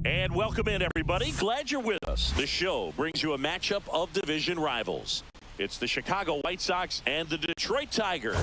And welcome in, everybody. Glad you're with us. The show brings you a matchup of division rivals. It's the Chicago White Sox and the Detroit Tigers.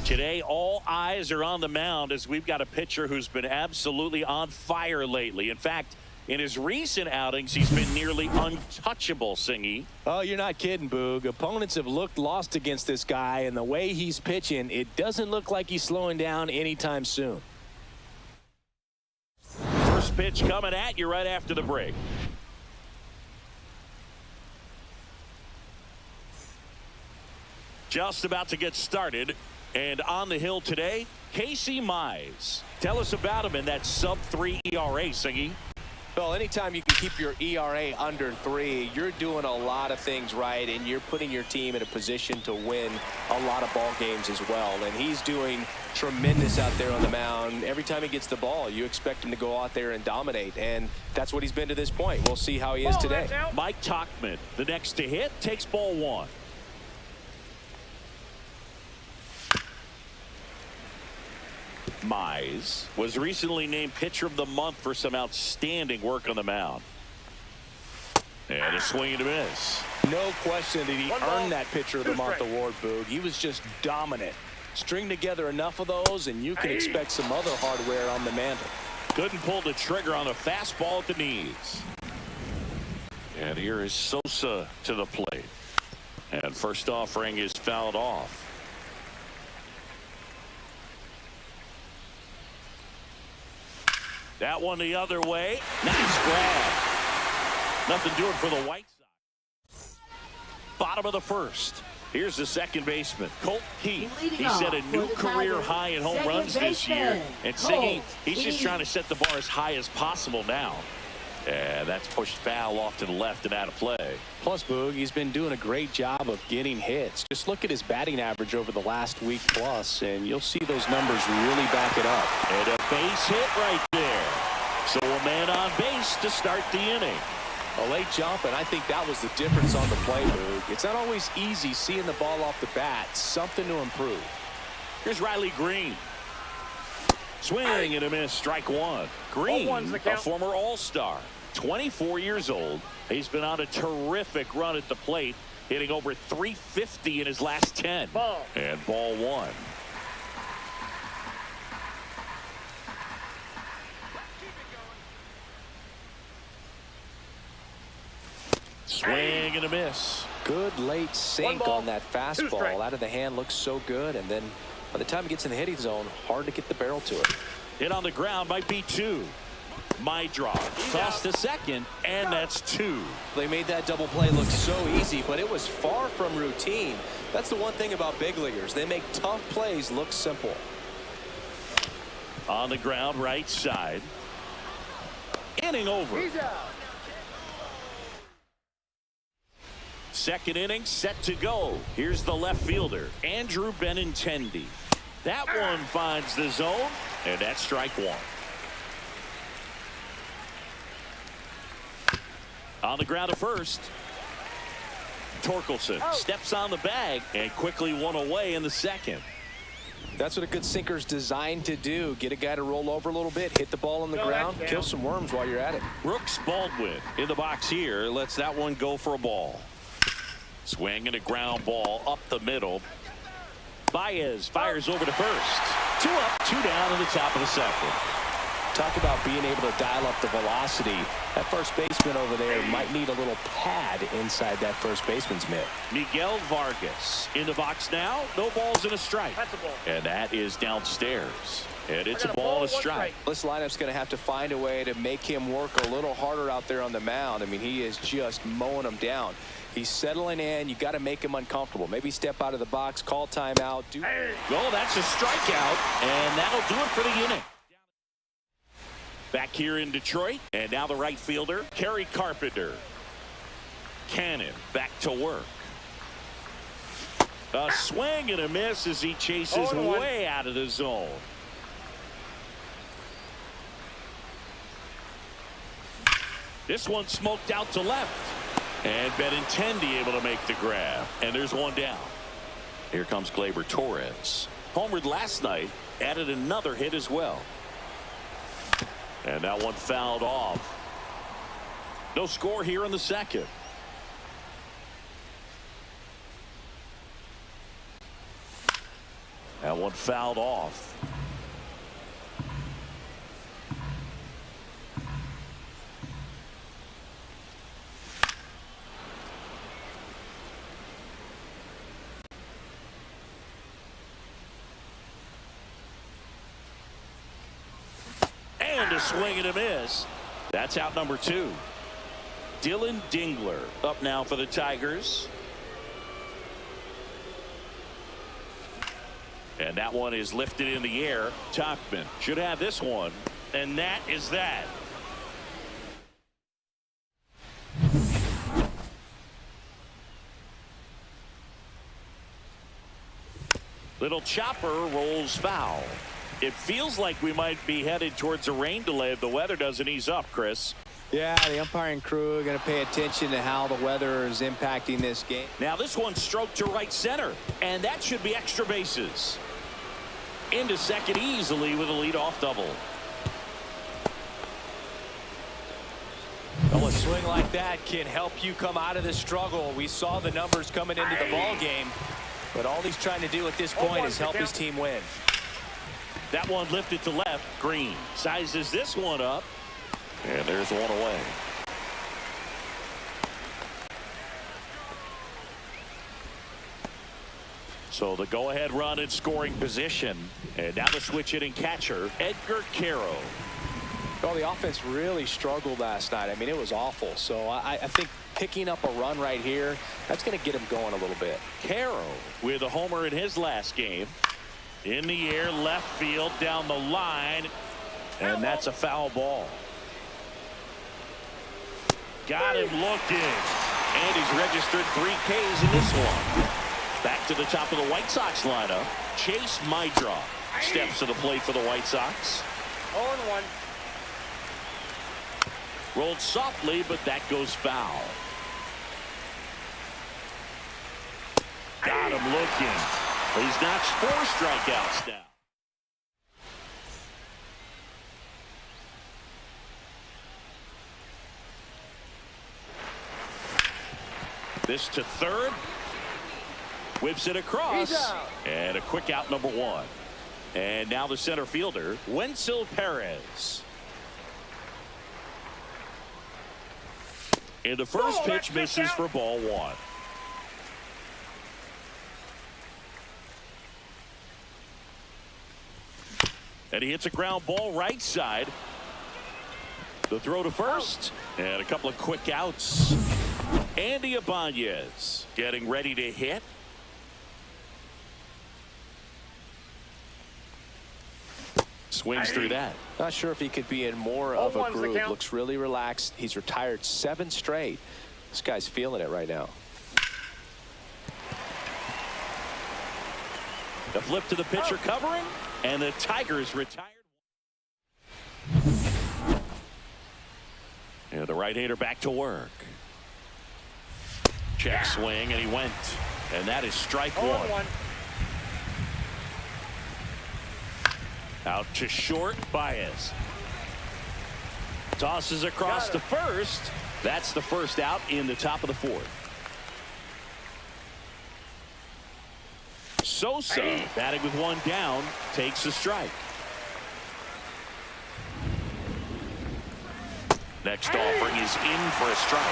Today, all eyes are on the mound as we've got a pitcher who's been absolutely on fire lately. In fact, in his recent outings, he's been nearly untouchable, Singy. Oh, you're not kidding, Boog. Opponents have looked lost against this guy, and the way he's pitching, it doesn't look like he's slowing down anytime soon. First pitch coming at you right after the break. Just about to get started, and on the hill today, Casey Mize. Tell us about him in that sub-3 ERA, Singy. Well, anytime you can keep your ERA under 3, you're doing a lot of things right, and you're putting your team in a position to win a lot of ball games as well. And he's doing tremendous out there on the mound. Every time he gets the ball, you expect him to go out there and dominate, and that's what he's been to this point. We'll see how he is today. Mike Tauchman, the next to hit, takes ball 1. Mize was recently named Pitcher of the Month for some outstanding work on the mound. And a swing and a miss. No question that he earned that Pitcher of the Month award, Boog. He was just dominant. String together enough of those, and you can expect some other hardware on the mantle. Couldn't pull the trigger on a fastball at the knees. And here is Sosa to the plate. And first offering is fouled off. That one the other way. Nice grab. Nothing doing for the White Sox. Bottom of the first. Here's the second baseman, Colt Keith. He set a new career high in home runs this year. And Siggy, he's just trying to set the bar as high as possible now. And that's pushed foul off to the left and out of play. Plus, Boog, he's been doing a great job of getting hits. Just look at his batting average over the last week plus, and you'll see those numbers really back it up. And a base hit right there. So a man on base to start the inning. A late jump, and I think that was the difference on the play, Boog. It's not always easy seeing the ball off the bat. Something to improve. Here's Riley Greene. Swing and a miss, strike 1. Greene, a former All-Star, 24 years old. He's been on a terrific run at the plate, hitting over 350 in his last 10. And ball 1. Swing and a miss. Good late sink on that fastball. Out of the hand, looks so good, and then by the time it gets in the hitting zone, hard to get the barrel to it. Hit on the ground might be 2. My draw. Toss to second, and that's 2. They made that double play look so easy, but it was far from routine. That's the one thing about big leaguers. They make tough plays look simple. On the ground, right side. Inning over. Second inning set to go. Here's the left fielder, Andrew Benintendi. That one finds the zone, and that's strike 1. On the ground at first. Torkelson steps on the bag and quickly one away in the second. That's what a good sinker's designed to do. Get a guy to roll over a little bit, hit the ball on the ground, kill some worms while you're at it. Brooks Baldwin in the box here. Lets that one go for a ball. Swing and a ground ball up the middle. Baez fires over to first. 2 up, 2 down in the top of the second. Talk about being able to dial up the velocity. That first baseman over there might need a little pad inside that first baseman's mitt. Miguel Vargas in the box now. No balls and a strike. And that is downstairs. And it's a ball and a strike. This lineup's going to have to find a way to make him work a little harder out there on the mound. I mean, he is just mowing them down. He's settling in. You got to make him uncomfortable. Maybe step out of the box, call timeout. Well, that's a strikeout, and that'll do it for the inning. Back here in Detroit, and now the right fielder, Kerry Carpenter. Cannon back to work. A swing and a miss as he chases way out of the zone. This one smoked out to left. And Benintendi able to make the grab. And there's one down. Here comes Gleyber Torres. Homered last night. Added another hit as well. And that one fouled off. No score here in the second. That one fouled off. And a swing and a miss. That's out number 2. Dillon Dingler up now for the Tigers. And that one is lifted in the air. Topman should have this one. And that is that. Little chopper rolls foul. It feels like we might be headed towards a rain delay if the weather doesn't ease up, Chris. Yeah, the umpiring crew are going to pay attention to how the weather is impacting this game. Now this one stroked to right center, and that should be extra bases. Into second easily with a leadoff double. Well, a swing like that can help you come out of the struggle. We saw the numbers coming into the ball game, but all he's trying to do at this point is help his team win. That one lifted to left. Greene sizes this one up, and there's one away. So the go-ahead run in scoring position, and now the switch hitting catcher Edgar Caro. Well, the offense really struggled last night. I mean, it was awful. So I think picking up a run right here, that's going to get him going a little bit. Caro with a homer in his last game. In the air, left field, down the line, and that's a foul ball. Got him looking, and he's registered 3 Ks in this one. Back to the top of the White Sox lineup. Chase Mydra steps to the plate for the White Sox. 0-1. Rolled softly, but that goes foul. Got him looking. He's notched 4 strikeouts now. This to third. Whips it across. And a quick out, number 1. And now the center fielder, Wenzel Perez. And the first pitch misses for ball 1. And he hits a ground ball right side. The throw to first. And a couple of quick outs. Andy Ibanez getting ready to hit. Swings through that. Not sure if he could be in more of a groove. Looks really relaxed. He's retired 7 straight. This guy's feeling it right now. The flip to the pitcher covering, and the Tigers retired. And the right-hander back to work. Check swing, and he went. And that is strike 1. Out to short, Baez. Tosses across to first. That's the first out in the top of the 4th. Sosa batting with 1 down takes a strike. Next offering is in for a strike.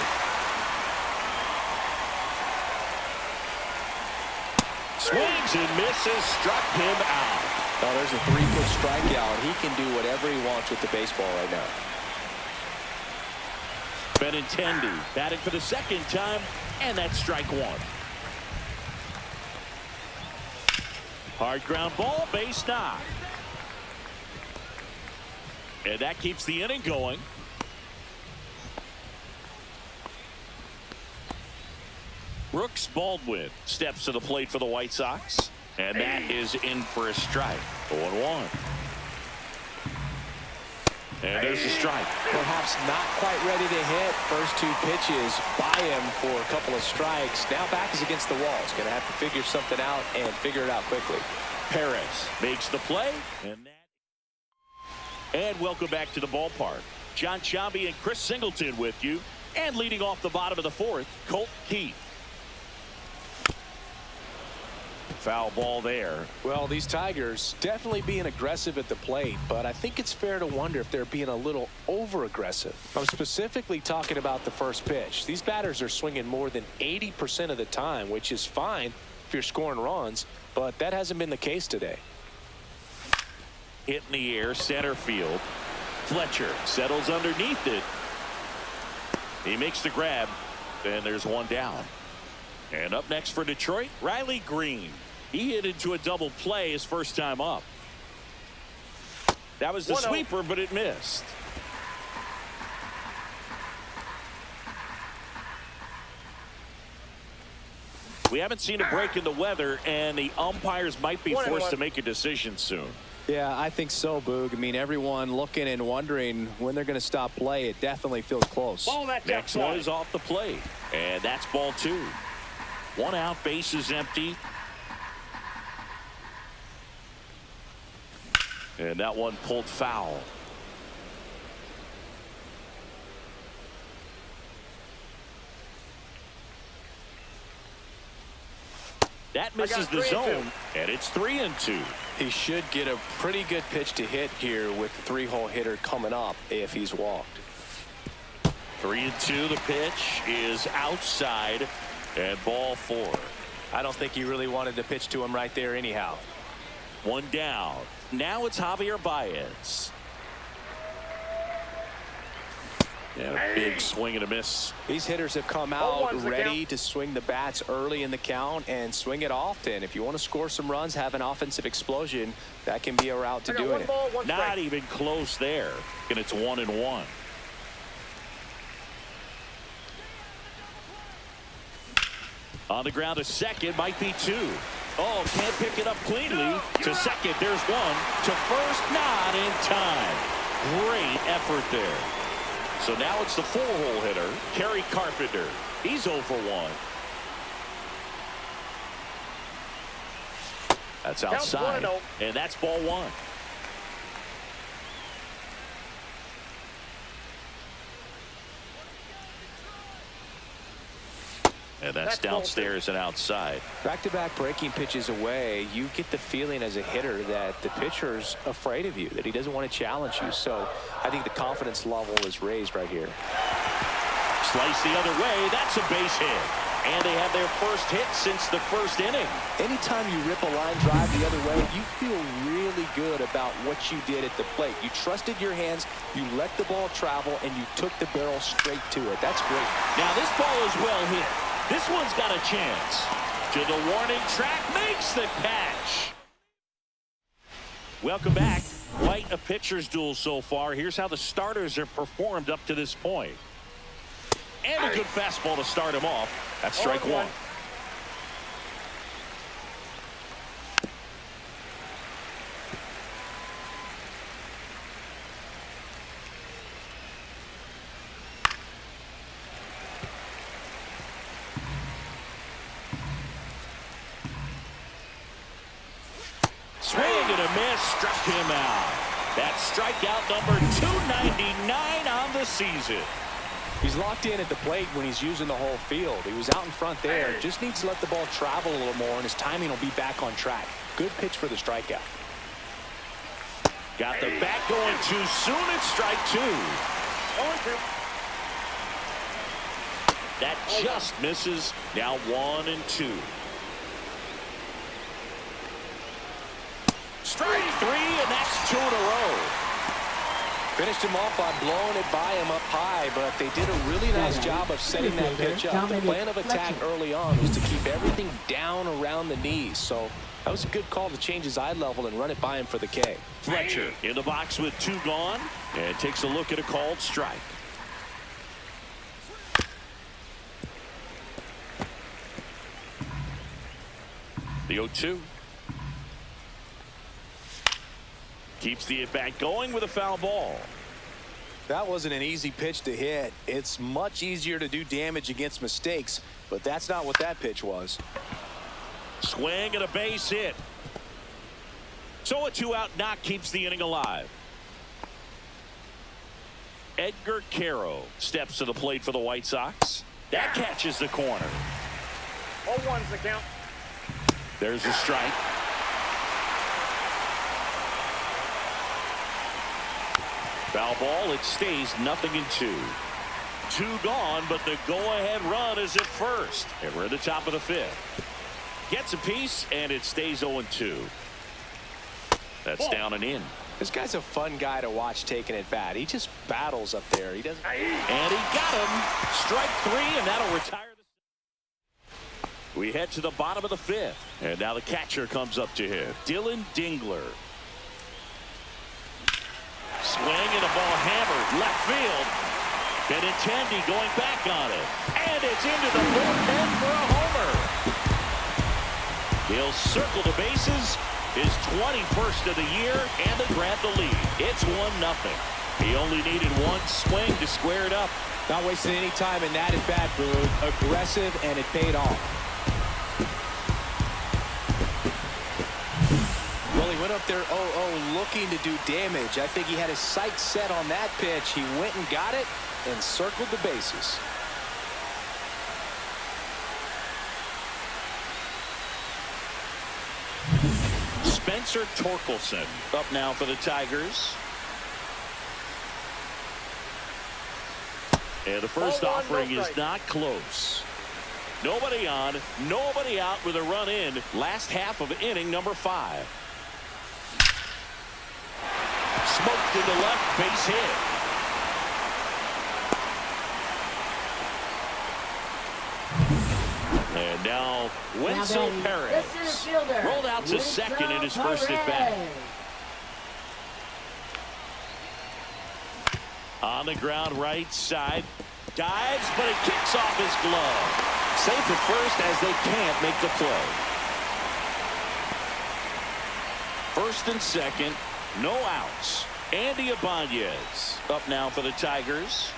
Swings and misses, struck him out. Oh, there's a 3-foot strikeout. He can do whatever he wants with the baseball right now. Benintendi batting for the 2nd time, and that's strike 1. Hard ground ball, base knock. And that keeps the inning going. Brooks Baldwin steps to the plate for the White Sox. And that is in for a strike. 0-1. And there's a strike. Perhaps not quite ready to hit. First two pitches by him for a couple of strikes. Now back is against the wall. He's going to have to figure something out and figure it out quickly. Perez makes the play. And welcome back to the ballpark. John Sciambi and Chris Singleton with you. And leading off the bottom of the fourth, Colt Keith. Foul ball there. Well, these Tigers definitely being aggressive at the plate, but I think it's fair to wonder if they're being a little over-aggressive. I'm specifically talking about the first pitch. These batters are swinging more than 80% of the time, which is fine if you're scoring runs, but that hasn't been the case today. Hit in the air, center field. Fletcher settles underneath it. He makes the grab, and there's one down. And up next for Detroit, Riley Greene. He hit into a double play his first time up. That was the sweeper, but it missed. We haven't seen a break in the weather, and the umpires might be forced to make a decision soon. Yeah, I think so, Boog. I mean, everyone looking and wondering when they're going to stop play. It definitely feels close. Next one is off the plate, and that's ball two. One out, base is empty. And that one pulled foul. That misses the zone, and it's 3-2. He should get a pretty good pitch to hit here with the three-hole hitter coming up if he's walked. 3-2. The pitch is outside, and ball four. I don't think he really wanted to pitch to him right there anyhow. One down. Now it's Javier Baez. And a big swing and a miss. These hitters have come out ready to swing the bats early in the count and swing it often. If you want to score some runs, have an offensive explosion, that can be a route to doing it. Not even close there. And it's 1-1. On the ground to second, might be two. Oh, can't pick it up cleanly. To second, there's one. To first, not in time. Great effort there. So now it's the four-hole hitter, Kerry Carpenter. He's 0 for 1. That's outside, and that's ball one. And that's downstairs and outside. Back-to-back breaking pitches away, you get the feeling as a hitter that the pitcher's afraid of you, that he doesn't want to challenge you. So I think the confidence level is raised right here. Slice the other way. That's a base hit. And they have their first hit since the first inning. Anytime you rip a line drive the other way, you feel really good about what you did at the plate. You trusted your hands, you let the ball travel, and you took the barrel straight to it. That's great. Now this ball is well hit. This one's got a chance. To the warning track, makes the catch. Welcome back. Quite a pitcher's duel so far. Here's how the starters have performed up to this point. And a good fastball to start him off. That's strike one. Swing and a miss, struck him out. That's strikeout number 299 on the season. He's locked in at the plate when he's using the whole field. He was out in front there. Just needs to let the ball travel a little more, and his timing will be back on track. Good pitch for the strikeout. Got the bat going too soon. It's strike two. That just misses. Now 1-2. Strike three, and that's 2 in a row. Finished him off by blowing it by him up high, but they did a really nice job of setting that pitch up. The plan of attack early on was to keep everything down around the knees. So that was a good call to change his eye level and run it by him for the K. Fletcher in the box with 2 gone and takes a look at a called strike. The 0-2. Keeps the at-bat going with a foul ball. That wasn't an easy pitch to hit. It's much easier to do damage against mistakes, but that's not what that pitch was. Swing and a base hit. So a 2-out knock keeps the inning alive. Edgar Caro steps to the plate for the White Sox. That catches the corner. 0-1's the count. There's a strike. Foul ball. It stays 0-2. 2 gone, but the go-ahead run is at first. And we're at the top of the 5th. Gets a piece, and it stays 0-2. That's down and in. This guy's a fun guy to watch taking at bat. He just battles up there. He doesn't. And he got him. Strike 3, and that'll retire. We head to the bottom of the 5th. And now the catcher comes up to him. Dillon Dingler. Swing and a ball hammered left field. Benintendi going back on it. And it's into the bullpen for a homer. He'll circle the bases. His 21st of the year, and they grab the lead. It's 1-0. He only needed one swing to square it up. Not wasting any time in that at bat, Boone. Aggressive, and it paid off. Well, he went up there 0-0 looking to do damage. I think he had his sights set on that pitch. He went and got it and circled the bases. Spencer Torkelson up now for the Tigers. And the first offering is not close. Nobody on, nobody out with a run in. Last half of inning number 5. Smoked to the left, base hit. And now Wenzel Perez rolled out to second in his first at bat. On the ground right side, dives, but it kicks off his glove. Safe at first as they can't make the play. First and second, no outs. Andy Ibanez up now for the Tigers.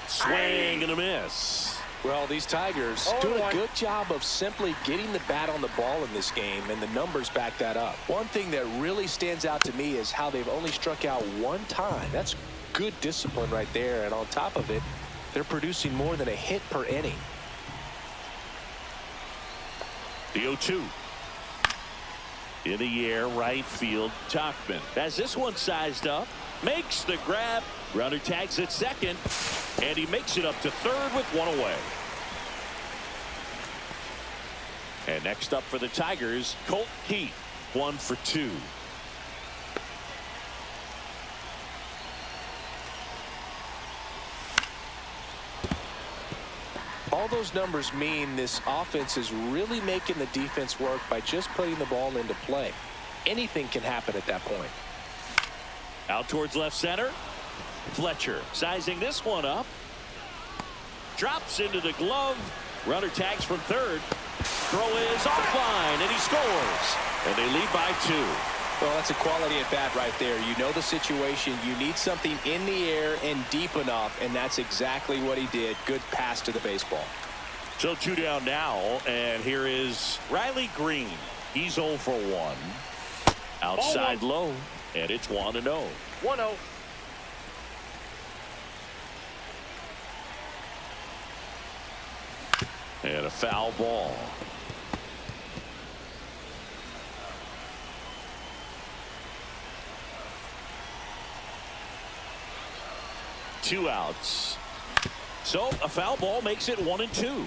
Swing and a miss. Well, these Tigers doing a good job of simply getting the bat on the ball in this game, and the numbers back that up. One thing that really stands out to me is how they've only struck out 1 time. That's good discipline right there, and on top of it, they're producing more than a hit per inning. The 0-2. In the air, right field, Tauchman. As this one sized up, makes the grab. Runner tags at second, and he makes it up to third with 1 away. And next up for the Tigers, Colt Keith, 1 for 2. All those numbers mean this offense is really making the defense work by just putting the ball into play. Anything can happen at that point. Out towards left center. Fletcher sizing this one up. Drops into the glove. Runner tags from third. Throw is offline, and he scores. And they lead by 2. Well, that's a quality at bat right there. You know the situation. You need something in the air and deep enough, and that's exactly what he did. Good pass to the baseball. So 2 down now, and here is Riley Greene. He's 0 for 1. Outside low, and it's 1-0. 1-0. And a foul ball. Two outs. So a foul ball makes it 1-2.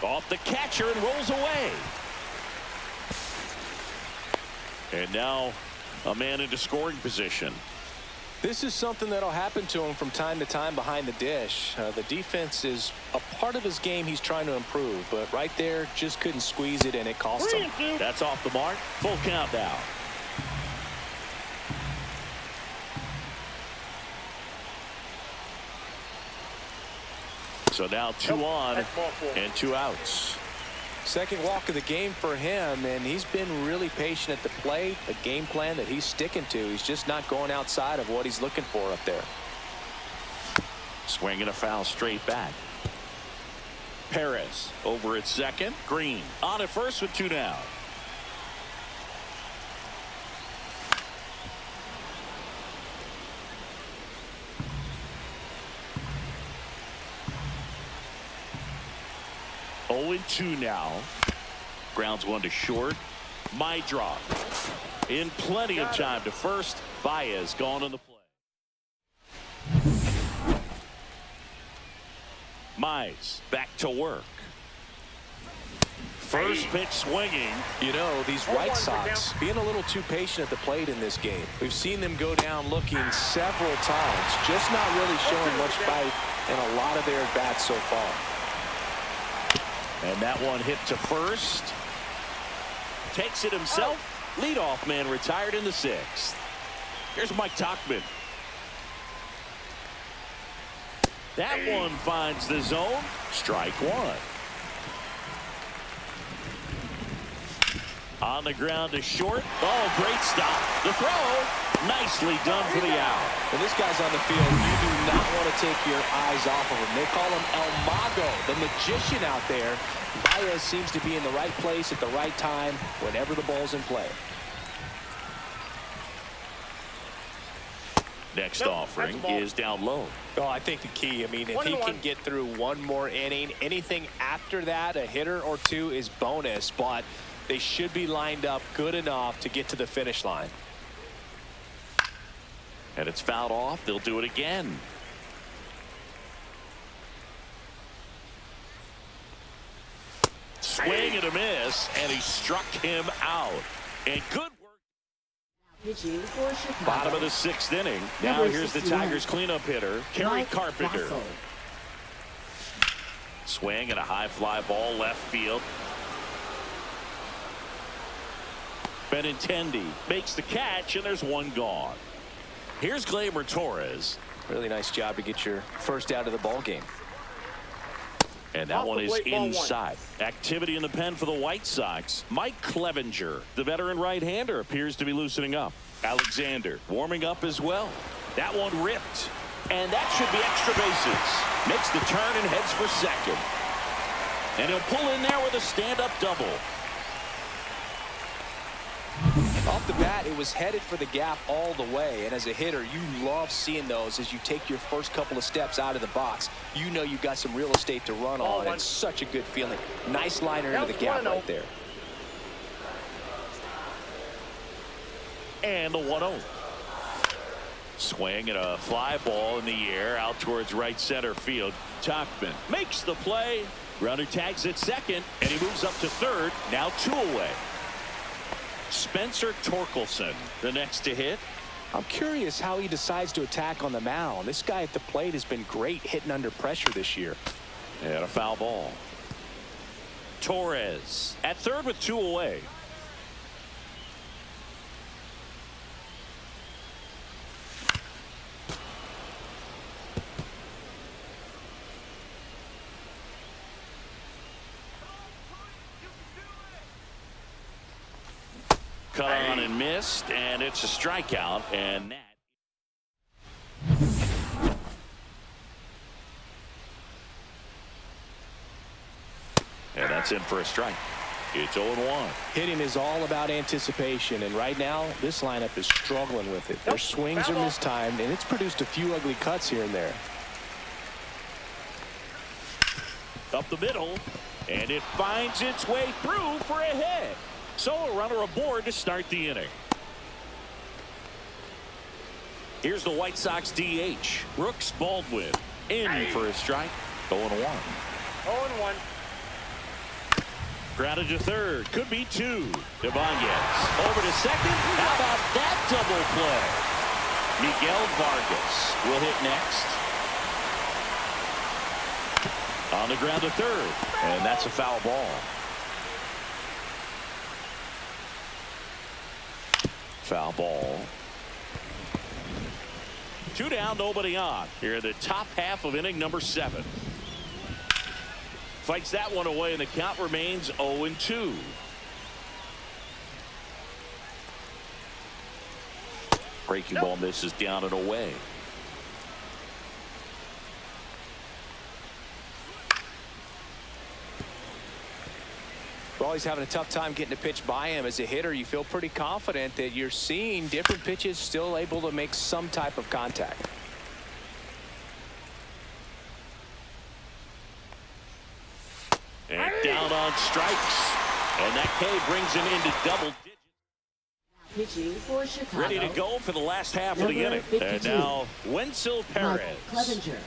Off the catcher and rolls away. And now a man into scoring position. This is something that'll happen to him from time to time behind the dish. The defense is a part of his game he's trying to improve, but right there just couldn't squeeze it, and it cost him. That's off the mark. Full count now. So now 2 on and 2 outs. Second walk of the game for him, and he's been really patient at the plate. The game plan that he's sticking to. He's just not going outside of what he's looking for up there. Swinging a foul straight back. Perez over at second. Greene on at first with 2 down. Oh and 2 now. Grounds 1 to short. My draw. In plenty of time to first. Baez gone in the play. Mize back to work. First pitch swinging. You know, these White Sox being a little too patient at the plate in this game. We've seen them go down looking several times, just not really showing much fight in a lot of their at-bats so far. And that one hit to first. Takes it himself. Leadoff man retired in the 6th. Here's Mike Tauchman. That one finds the zone. Strike 1. On the ground to short. Oh, great stop. The throw. Nicely done for the out. When this guy's on the field, you do not want to take your eyes off of him. They call him El Mago, the magician out there. Baez seems to be in the right place at the right time whenever the ball's in play. Next offering is down low. Oh, I think the key, I mean, if he can get through one more inning, anything after that, a hitter or 2 is bonus, but they should be lined up good enough to get to the finish line. And it's fouled off. They'll do it again. Swing and a miss, and he struck him out. And good work. Bottom of the 6th inning. Now here's the Tigers cleanup hitter, Kerry Carpenter. Swing and a high fly ball left field. Benintendi makes the catch, and there's 1 gone. Here's Gleyber Torres. Really nice job to get your first out of the ball game. And that one is inside. Activity in the pen for the White Sox. Mike Clevenger, the veteran right-hander, appears to be loosening up. Alexander warming up as well. That one ripped. And that should be extra bases. Makes the turn and heads for second. And he'll pull in there with a stand-up double. Off the bat, it was headed for the gap all the way, and as a hitter, you love seeing those as you take your first couple of steps out of the box. You know you've got some real estate to run on. It's such a good feeling. Nice liner into the gap right there. And the 1-0. Swing and a fly ball in the air out towards right center field. Tauchman makes the play. Runner tags at second, and he moves up to third. Now 2 away. Spencer Torkelson, the next to hit. I'm curious how he decides to attack on the mound. This guy at the plate has been great hitting under pressure this year. And a foul ball. Torres at third with 2 away. Cut on and missed, and it's a strikeout, and that. And that's in for a strike. It's 0-1. Hitting is all about anticipation, and right now this lineup is struggling with it. Their swings are mistimed, and it's produced a few ugly cuts here and there. Up the middle, and it finds its way through for a hit. So a runner aboard to start the inning. Here's the White Sox DH, Brooks Baldwin, in for a strike. 0-1. 0-1. Grounded to third. Could be 2. Ibanez over to second. How about that double play? Miguel Vargas will hit next. On the ground to third. And that's a foul ball. Foul ball. 2 down, nobody on. Here in the top half of inning number 7. fights that one away, and the count remains 0-2. Breaking ball misses down and away. Well, he's having a tough time getting a pitch by him. As a hitter, you feel pretty confident that you're seeing different pitches still able to make some type of contact. And down on strikes. And that K brings him into double digits. Pitching for Chicago. Ready to go for the last half of the inning. 52. And now Wenzel Perez. Clevenger.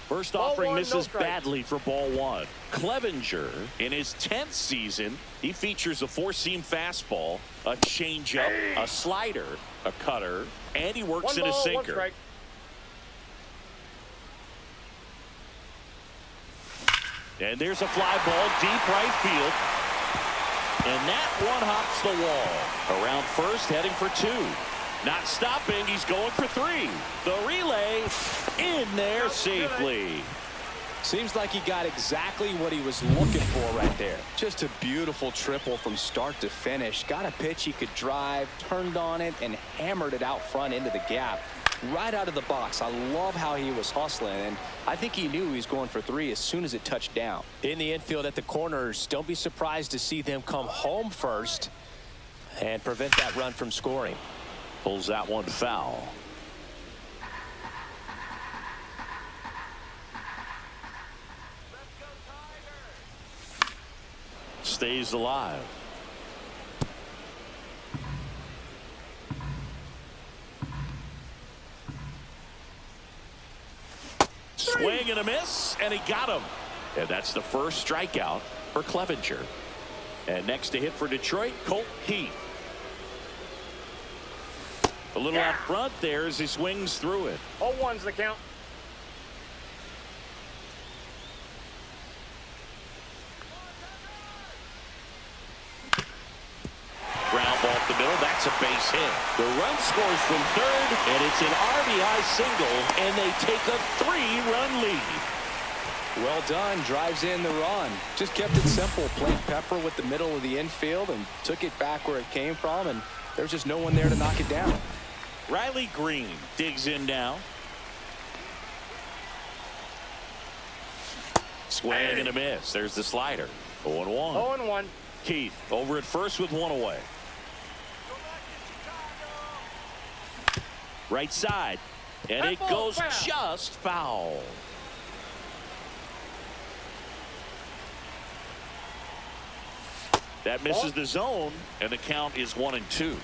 First Ball offering one, no misses strike. badly for ball one. Clevenger, in his 10th season, he features a four-seam fastball, a changeup, a slider, a cutter, and he works in a One sinker. strike. And there's a fly ball deep right field. And that one hops the wall. Around first, heading for two. Not stopping, he's going for three. The relay in there safely. Seems like he got exactly what he was looking for right there. Just a beautiful triple from start to finish. Got a pitch he could drive, turned on it, and hammered it out front into the gap. Right out of the box. I love how he was hustling, and I think he knew he was going for three as soon as it touched down. In the infield at the corners, don't be surprised to see them come home first and prevent that run from scoring. Pulls that one foul. Stays alive. Swing and a miss, and he got him. And that's the first strikeout for Clevenger. And next to hit for Detroit, Colt Keith. A little out front there as he swings through it. 0-1's the count. Ground ball up the middle. That's a base hit. The run scores from third, and it's an RBI single, and they take a 3-run lead. Well done. Drives in the run. Just kept it simple. Played pepper with the middle of the infield and took it back where it came from, and there's just no one there to knock it down. Riley Greene digs in now. Swing and a miss. There's the slider. 0-1. 0-1. Keith over at first with one away. Right side. And it goes just foul. That misses the zone, and the count is 1-2.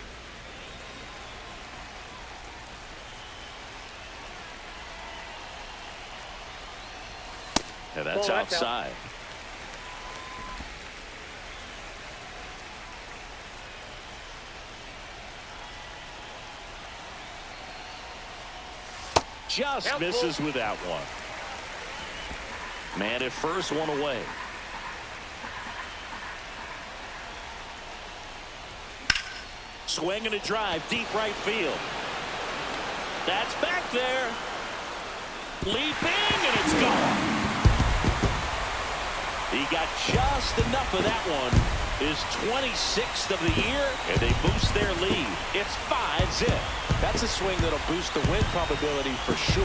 And that's outside. Just misses with that one. Man at first, one away. Swing and a drive, deep right field. That's back there. Leaping, and it's gone. He got just enough of that one. His 26th of the year, and they boost their lead. It's 5-zip. That's a swing that'll boost the win probability for sure.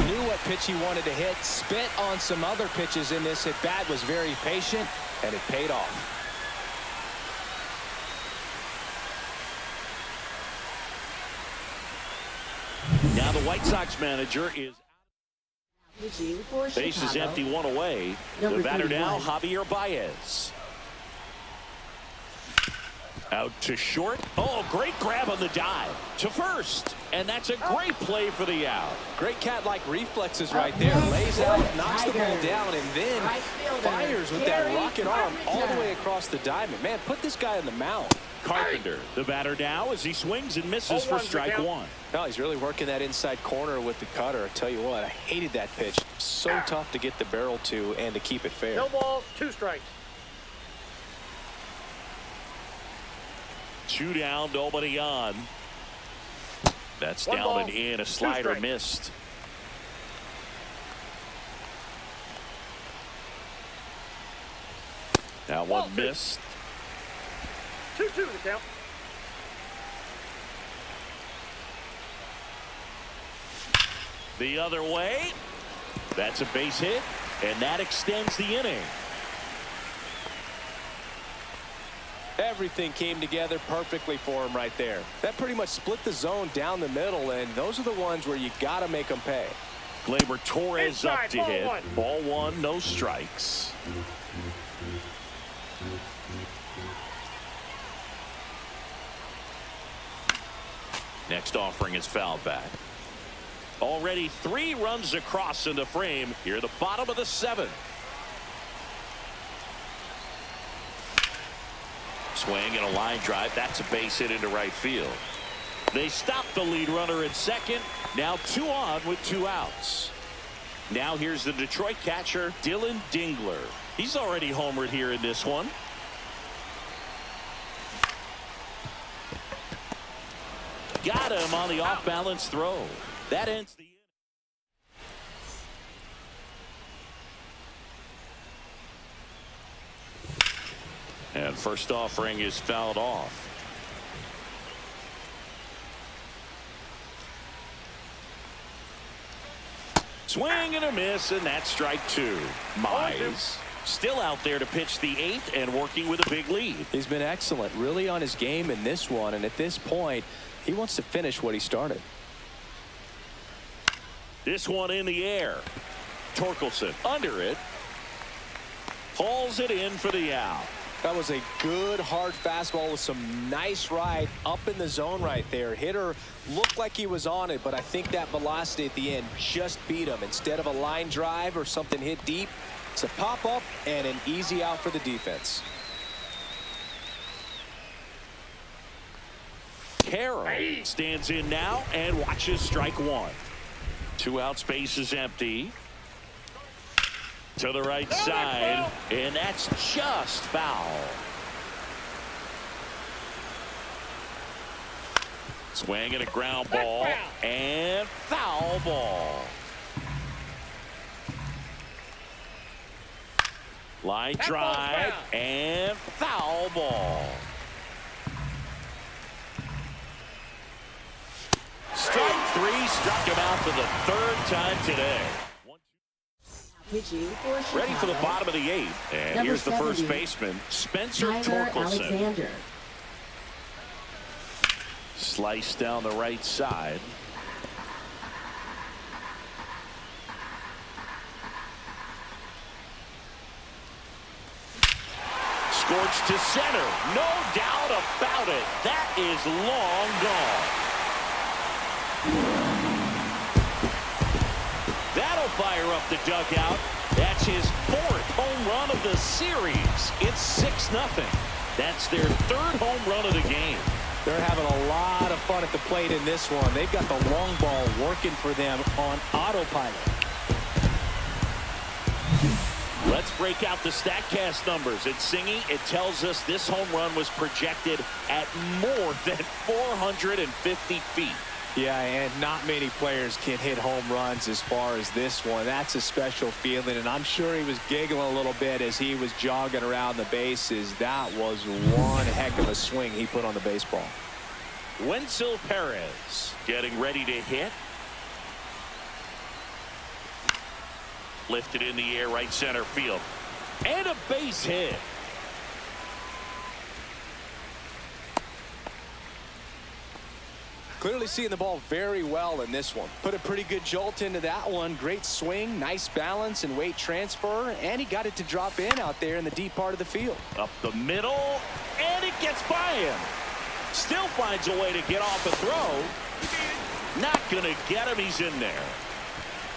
Knew what pitch he wanted to hit. Spit on some other pitches in this at bat. Was very patient, and it paid off. Now the White Sox manager is Pitching for base is Chicago. empty, one away. Number The batter now, 31. Javier Baez. Out to short. Oh, great grab on the dive to first. And that's a great play for the out. Great cat-like reflexes right there. Lays out, knocks the ball down, and then Right fielder, fires with that Gary rocket arm all the Carpenter. way across the diamond. Man, put this guy in the mound. Carpenter, the batter now, as he swings and misses for 0-1's the strike count. one. No, he's really working that inside corner with the cutter. I tell you what, I hated that pitch. So tough to get the barrel to and to keep it fair. No balls, 2 strikes. 2 down, nobody on. That's One down ball, and in. A 2 slider strikes. missed. That one missed. 2-2 the count. The other way. That's a base hit, and that extends the inning. Everything came together perfectly for him right there. That pretty much split the zone down the middle, and those are the ones where you got to make them pay. Gleyber Torres up Inside, to ball hit. 1. Ball 1, no strikes. Next offering is fouled back. Already 3 runs across in the frame. Here, the bottom of the 7th. Swing and a line drive. That's a base hit into right field. They stop the lead runner at second. Now 2 on with 2 outs. Now here's the Detroit catcher, Dillon Dingler. He's already homered here in this one. Got him on the off-balance throw. That ends the inning. And first offering is fouled off. Swing and a miss, and that's strike 2. Mize still out there to pitch the 8th and working with a big lead. He's been excellent, really on his game in this one, and at this point, he wants to finish what he started. This one in the air. Torkelson under it. Hauls it in for the out. That was a good hard fastball with some nice ride up in the zone right there. Hitter looked like he was on it, but I think that velocity at the end just beat him. Instead of a line drive or something hit deep, it's a pop up and an easy out for the defense. Carroll stands in now and watches strike 1. 2 out, space is empty. To the right side, and that's just foul. Swing and a ground ball, and foul ball. Line drive, and foul ball. Strike 3, struck him out for the 3rd time today. Pitching for Chicago. Ready for the bottom of the 8th. And Number here's the 70, first baseman, Spencer Tyler Torkelson. Alexander. Slice down the right side. Scorched to center. No doubt about it. That is long gone. That'll fire up the dugout. That's his 4th home run of the series. It's 6-0. That's their 3rd home run of the game. They're having a lot of fun at the plate in this one. They've got the long ball working for them on autopilot. Let's break out the StatCast numbers. At Singy, it tells us this home run was projected at more than 450 feet. Yeah, and not many players can hit home runs as far as this one. That's a special feeling, and I'm sure he was giggling a little bit as he was jogging around the bases. That was one heck of a swing he put on the baseball. Wenzel Perez getting ready to hit. Lifted in the air, right center field. And a base hit. Clearly seeing the ball very well in this one. Put a pretty good jolt into that one. Great swing, nice balance and weight transfer, and he got it to drop in out there in the deep part of the field. Up the middle, and it gets by him. Still finds a way to get off a throw. Not gonna get him. He's in there.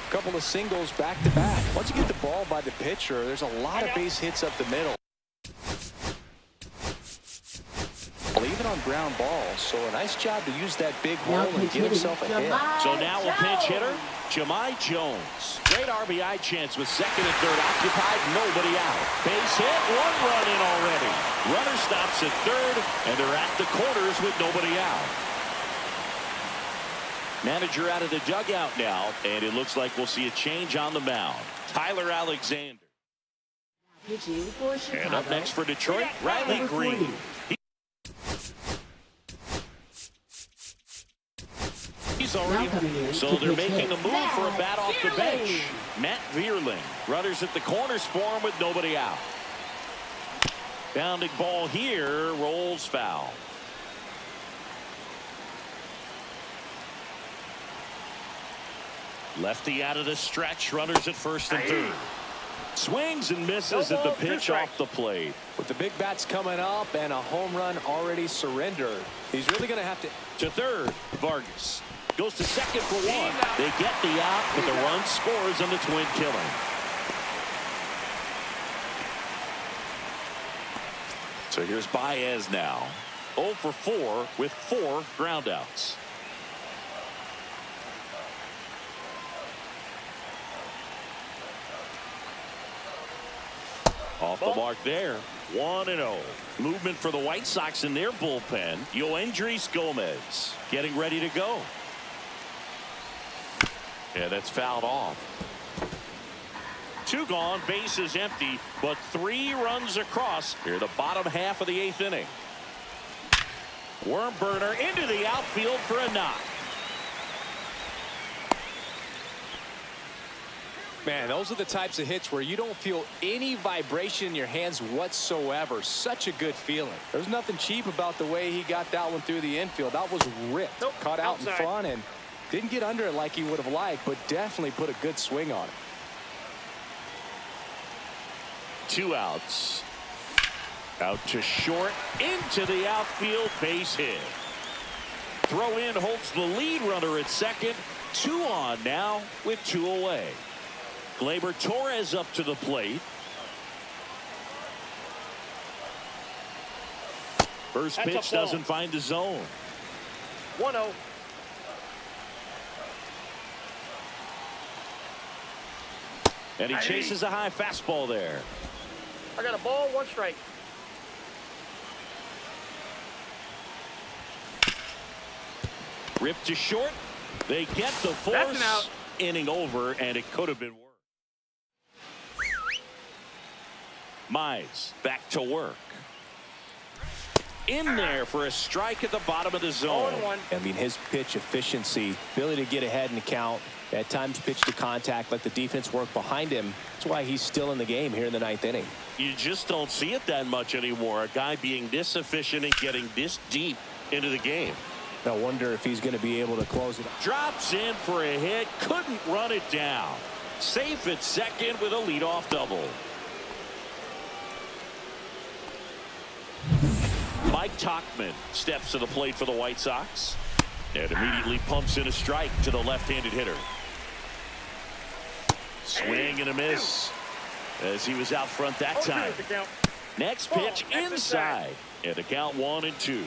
A couple of singles back to back. Once you get the ball by the pitcher, there's a lot of base hits up the middle. Even on ground balls. So a nice job to use that big hole Now and pitch get hitting, himself a hit. So now a pinch hitter, Jones. Jahmai Jones. Great RBI chance with second and third occupied, nobody out. Base hit, 1 run in already. Runner stops at third, and they're at the corners with nobody out. Manager out of the dugout now, and it looks like we'll see a change on the mound. Tyler Alexander. Pitching for Chicago. And up next for Detroit, Riley Number Greene. 40. He's Now coming already, in so to they're pitch making a hit. move for a bat off the bench. Vierling. Matt Vierling. Runners at the corners for him with nobody out. Bounding ball here, rolls foul. Lefty out of the stretch, runners at first and third. Swings and misses at the pitch off the plate. With the big bats coming up and a home run already surrendered, he's really going to have to. To third, Vargas. Goes to second for 1. They get the out, but the run scores on the twin killing. So here's Baez now. 0 for 4 with 4 groundouts. Off the mark there. 1-0. Movement for the White Sox in their bullpen. Yoendrys Gomez getting ready to go. Yeah, that's fouled off. 2 gone, bases empty, but 3 runs across here the bottom half of the 8th inning. Worm burner into the outfield for a knock. Man, those are the types of hits where you don't feel any vibration in your hands whatsoever. Such a good feeling. There's nothing cheap about the way he got that one through the infield. That was ripped. Nope, Caught out outside. in front and didn't get under it like he would have liked, but definitely put a good swing on it. 2 outs. Out to short, into the outfield, base hit. Throw in holds the lead runner at second. 2 on now with 2 away. Gleyber Torres up to the plate. First That's a pitch ball. doesn't find the zone. 1-0. And he chases a high fastball there. I got a ball, 1 strike. Ripped to short. They get the force. That's an out. Inning over, and it could have been worse. Mize back to work. In there for a strike at the bottom of the zone. 0-1. I mean, his pitch efficiency, ability to get ahead in the count, at times pitch to contact, let the defense work behind him. That's why he's still in the game here in the 9th inning. You just don't see it that much anymore. A guy being this efficient and getting this deep into the game. I wonder if he's going to be able to close it. Drops in for a hit. Couldn't run it down. Safe at second with a leadoff double. Mike Tauchman steps to the plate for the White Sox and immediately pumps in a strike to the left-handed hitter. Swing and a miss as he was out front that 0-2 time. the count. Next Ball, pitch that's inside, and the count 1-2.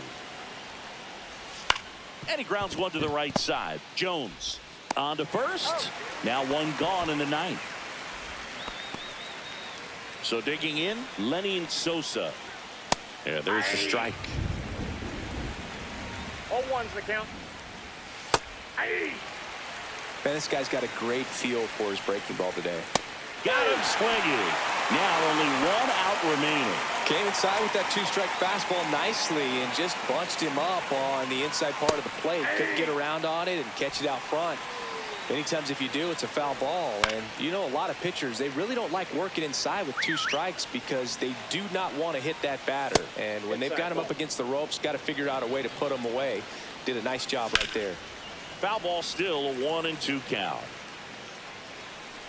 And he grounds one to the right side. Jones on to first. Now 1 gone in the 9th. So digging in, Lenny Sosa. Yeah, there's the strike. 0-1's the count. Man, this guy's got a great feel for his breaking ball today. Got him swinging. Now only 1 out remaining. Came inside with that 2-strike fastball nicely and just bunched him up on the inside part of the plate. Couldn't get around on it and catch it out front. Many times if you do, it's a foul ball. And you know, a lot of pitchers, they really don't like working inside with 2 strikes because they do not want to hit that batter. And when they've got him up against the ropes, got to figure out a way to put him away. Did a nice job right there. Foul ball still a 1-2 count.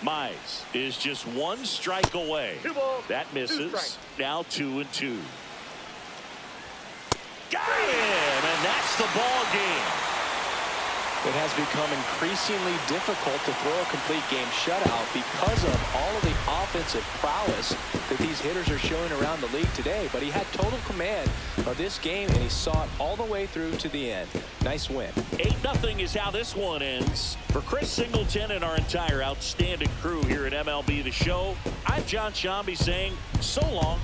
Mize is just 1 strike away. 2 balls. That 2 misses. strikes. Now 2-2. Got him, and that's the ball game. It has become increasingly difficult to throw a complete game shutout because of all of the offensive prowess that these hitters are showing around the league today. But he had total command of this game, and he saw it all the way through to the end. Nice win. 8-0 is how this one ends. For Chris Singleton and our entire outstanding crew here at MLB The Show, I'm John Shambi saying so long.